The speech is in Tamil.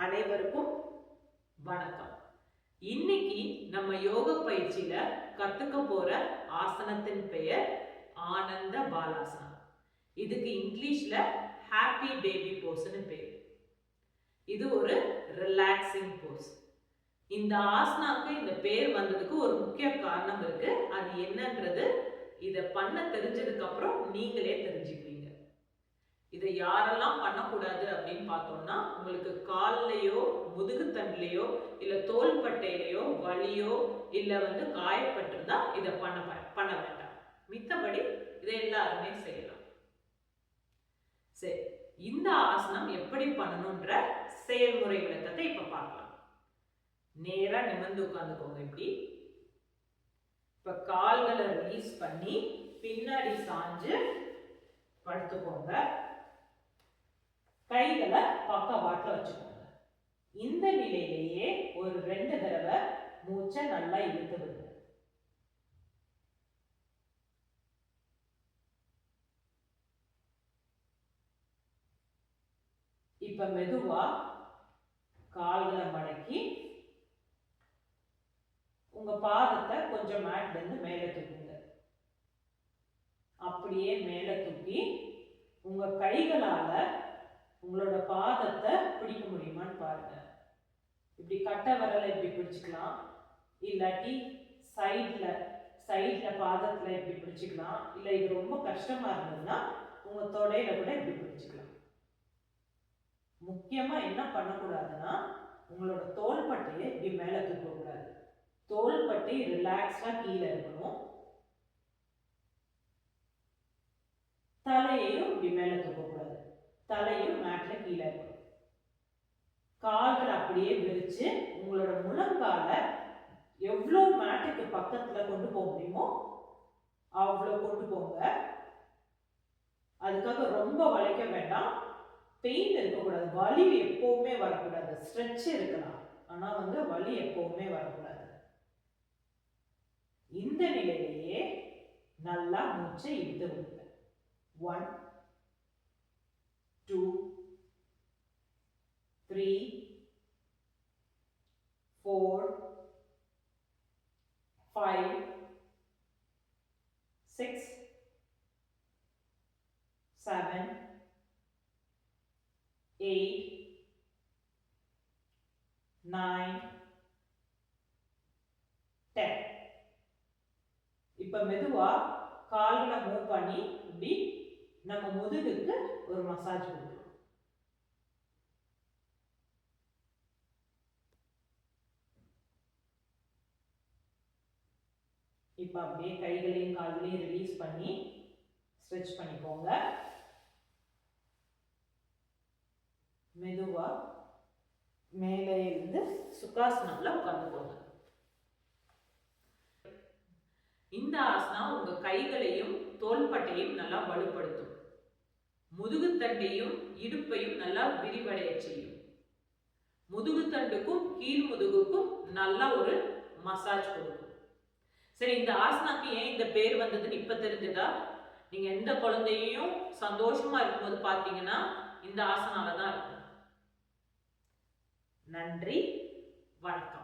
அனைவருக்கும் வணக்கம். இன்னைக்கு நம்ம யோக பயிற்சியில கத்துக்க போற ஆசனத்தின் பெயர் ஆனந்த பாலாசனம். இதுக்கு இங்கிலீஷ்ல ஹாப்பி பேபி போஸ்னு பேர். இது ஒரு ரிலாக்ஸிங் போஸ். இந்த ஆசனாக்கு இந்த பேர் வந்ததுக்கு ஒரு முக்கிய காரணம் இருக்கு. அது என்னன்றது இதை பண்ண தெரிஞ்சதுக்கு அப்புறம் நீங்களே தெரிஞ்சுக்குவீங்க. இதை யாரெல்லாம் பண்ணக்கூடாது அப்படின்னு பார்த்தோம்னா, உங்களுக்கு கால்லையோ முதுகுத்தண்டுலையோ இல்ல தோள்பட்டையிலையோ வலியோ இல்ல காயப்பட்டிருந்தா இதை பண்ண வேண்டாம். மித்தபடி இதை எல்லாருமே செய்யலாம். சரி, இந்த ஆசனம் எப்படி பண்ணணும்ன்ற செயல்முறை விளக்கத்தை இப்ப பார்க்கலாம். நேரா நிமிர்ந்து உட்கார்ந்துக்கோங்க. இப்ப கால்களை ரிலீஸ் பண்ணி பின்னாடி சாஞ்சு படுத்துக்கோங்க. கைகளை பக்கவாட்டுல வச்சுக்கோங்க. இந்த நிலையிலேயே ஒரு 2 தடவை மூச்சை நல்லா இழுத்து விடுங்க. இப்ப மெதுவா கால்களை மடக்கி உங்க பாதத்தை கொஞ்சம் மேட்ல இருந்து மேல தூக்குங்க. அப்படியே மேல தூக்கி உங்க கைகளால உங்களோட பாதத்தை பிடிக்க முடியுமான்னு பாருங்க. இப்படி கட்டை விரலை இப்படி பிடிச்சுக்கலாம், இல்லாட்டி சைட்ல பாதத்துல இப்படி பிடிச்சுக்கலாம். இல்ல இது ரொம்ப கஷ்டமா இருந்ததுன்னா உங்க தொடையில கூட இப்படி பிடிச்சுக்கலாம். முக்கியமா என்ன பண்ணக்கூடாதுன்னா, உங்களோட தோள்பட்டையை இப்படி மேல தூக்க கூடாது. தோள்பட்டை ரிலாக்ஸ்டா கீழே இருக்கணும். தலையையும் இப்படி மேல தூக்க கூடாது. தலையும் மேட்ல கீழே இருக்கணும். கால்கள் அப்படியே விரிச்சு உங்களோட முழங்கால எவ்வளவு மேட்டுக்கு பக்கத்துல கொண்டு போக முடியுமோ அவ்வளவு கொண்டு போங்க. அதுக்காக ரொம்ப வளைக்க வேண்டாம். பெயின் இருக்கக்கூடாது. வலி எப்பவுமே வரக்கூடாது. ஸ்ட்ரெச் இருக்கலாம், ஆனா வலி எப்பவுமே வரக்கூடாது. இந்த நிலையிலேயே நல்லா மூச்சை இழுத்து விடுங்க. 1 2 3 4 5 6 7 8 9 10. இப்ப மெதுவா கால்களை மூவ் பண்ணி இப்படி நம்ம முதுகுக்கு ஒரு மசாஜ் கொடுக்கணும். இப்ப அப்படியே கைகளையும் கால்களையும் ரிலீஸ் பண்ணி ஸ்ட்ரெச் பண்ணிக்கோங்க. மெதுவா மேலே இருந்து சுகாசனம்ல உட்கார்ந்துக்கோங்க. இந்த ஆசனம் உங்க கைகளையும் தோள்பட்டையும் நல்லா வலுப்படுத்தும். முதுகுத்தண்டையும் இடுப்பையும் நல்லா விரிவடைய செய்யும். முதுகுத்தண்டுக்கும் கீழ் முதுகுக்கும் நல்லா ஒரு மசாஜ் கொடுக்கும். சரி, இந்த ஆசனாக்கு ஏன் இந்த பேர் வந்ததுன்னு இப்ப தெரிஞ்சதா? நீங்க எந்த குழந்தையும் சந்தோஷமா இருக்கும்போது பாத்தீங்கன்னா இந்த ஆசனால தான் இருக்கும். நன்றி, வணக்கம்.